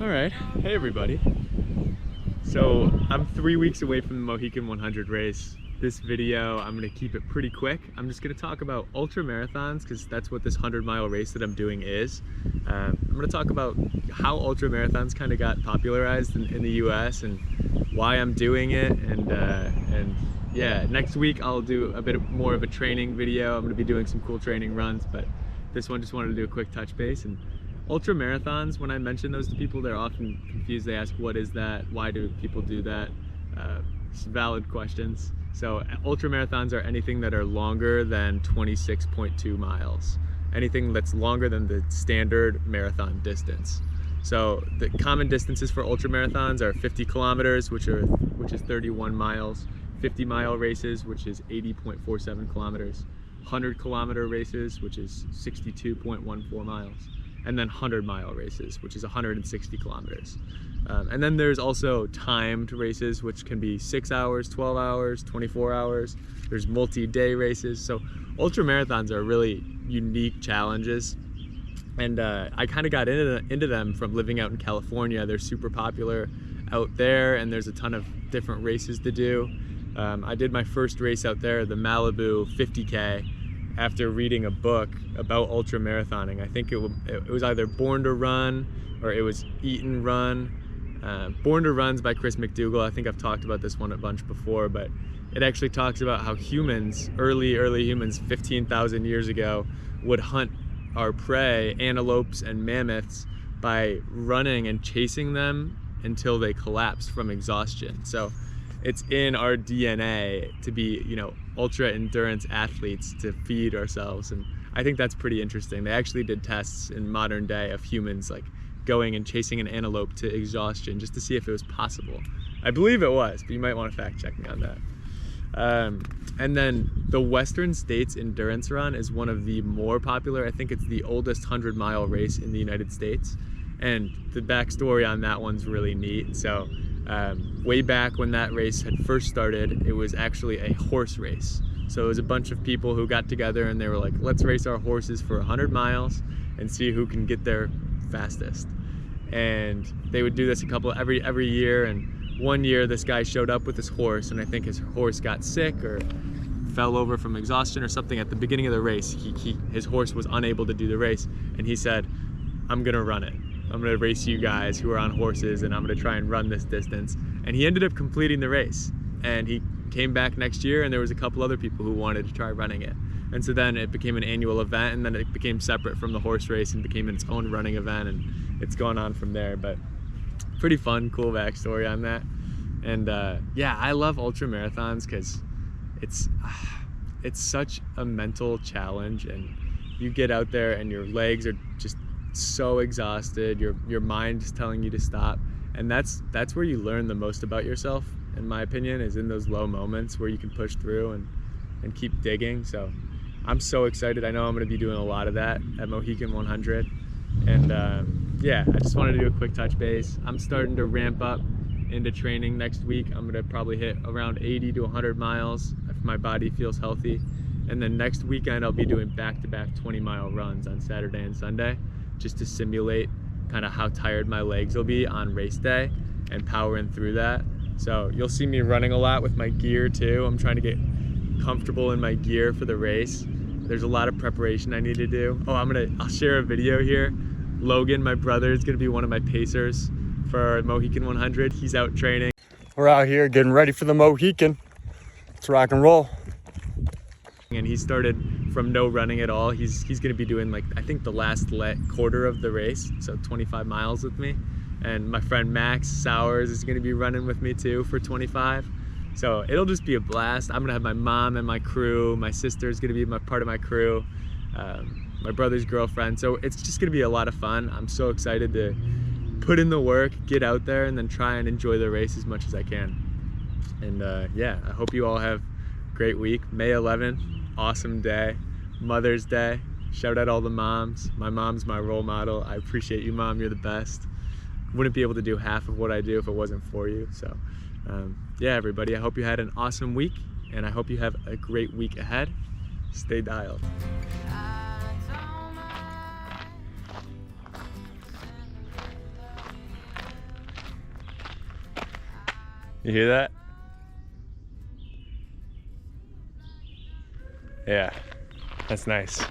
All right, hey everybody. So I'm 3 weeks away from the Mohican 100 race. This video, I'm gonna keep it pretty quick. I'm just gonna talk about ultramarathons because that's what this 100-mile race that I'm doing is. I'm gonna talk about how ultramarathons kind of got popularized in the US and why I'm doing it. And yeah, next week I'll do a bit more of a training video. I'm gonna be doing some cool training runs, but this one just wanted to do a quick touch base. And ultra marathons, when I mention those to people, they're often confused. They ask, what is that? Why do people do that? It's valid questions. So ultra marathons are anything that are longer than 26.2 miles. Anything that's longer than the standard marathon distance. So the common distances for ultra marathons are 50 kilometers, which is 31 miles, 50-mile races, which is 80.47 kilometers, 100-kilometer races, which is 62.14 miles, and then 100-mile races, which is 160 kilometers. And then there's also timed races, which can be 6 hours, 12 hours, 24 hours. There's multi-day races. So ultra marathons are really unique challenges. And I kind of got into them from living out in California. They're super popular out there, and there's a ton of different races to do. I did my first race out there, the Malibu 50K, after reading a book about ultra marathoning. I think it was either Born to Run or it was Eat and Run. Born to Run's by Chris McDougall. I think I've talked about this one a bunch before, but it actually talks about how humans, early humans 15,000 years ago, would hunt our prey, antelopes and mammoths, by running and chasing them until they collapse from exhaustion. So it's in our DNA to be, ultra endurance athletes, to feed ourselves. And I think that's pretty interesting. They actually did tests in modern day of humans like going and chasing an antelope to exhaustion just to see if it was possible. I believe it was, but you might want to fact check me on that. And then the Western States Endurance Run is one of the more popular. I think it's the oldest 100-mile race in the United States. And the backstory on that one's really neat. So way back when that race had first started, it was actually a horse race. So it was a bunch of people who got together and they were like, let's race our horses for 100 miles and see who can get there fastest. And they would do this every year. And one year this guy showed up with his horse, and I think his horse got sick or fell over from exhaustion or something at the beginning of the race. His horse was unable to do the race, and he said, I'm gonna run it. I'm gonna race you guys who are on horses, and I'm gonna try and run this distance. And he ended up completing the race, and he came back next year, and there was a couple other people who wanted to try running it. And so then it became an annual event, and then it became separate from the horse race and became its own running event, and it's gone on from there. But pretty fun, cool backstory on that. And yeah, I love ultra marathons because it's such a mental challenge, and you get out there and your legs are just so exhausted, your mind is telling you to stop, and that's where you learn the most about yourself, in my opinion, is in those low moments where you can push through and keep digging. So I'm so excited. I know I'm going to be doing a lot of that at Mohican 100. And yeah, I just wanted to do a quick touch base. I'm starting to ramp up into training next week. I'm going to probably hit around 80 to 100 miles if my body feels healthy. And then next weekend I'll be doing back-to-back 20-mile runs on Saturday and Sunday, just to simulate kind of how tired my legs will be on race day and powering through that. So you'll see me running a lot with my gear too. I'm trying to get comfortable in my gear for the race. There's a lot of preparation I need to do. Oh, I'll share a video here. Logan, my brother, is gonna be one of my pacers for Mohican 100. He's out training. We're out here getting ready for the Mohican. Let's rock and roll. And he started from no running at all. He's gonna be doing, like, I think the last quarter of the race, so 25 miles with me. And my friend Max Sowers is gonna be running with me too for 25. So it'll just be a blast. I'm gonna have my mom and my crew. My sister's gonna be part of my crew. My brother's girlfriend. So it's just gonna be a lot of fun. I'm so excited to put in the work, get out there, and then try and enjoy the race as much as I can. And yeah, I hope you all have a great week. May 11th, awesome day. Mother's Day. Shout out all the moms. My mom's my role model. I appreciate you, Mom. You're the best. Wouldn't be able to do half of what I do if it wasn't for you. So yeah, everybody, I hope you had an awesome week, and I hope you have a great week ahead. Stay dialed. You hear that? Yeah, that's nice.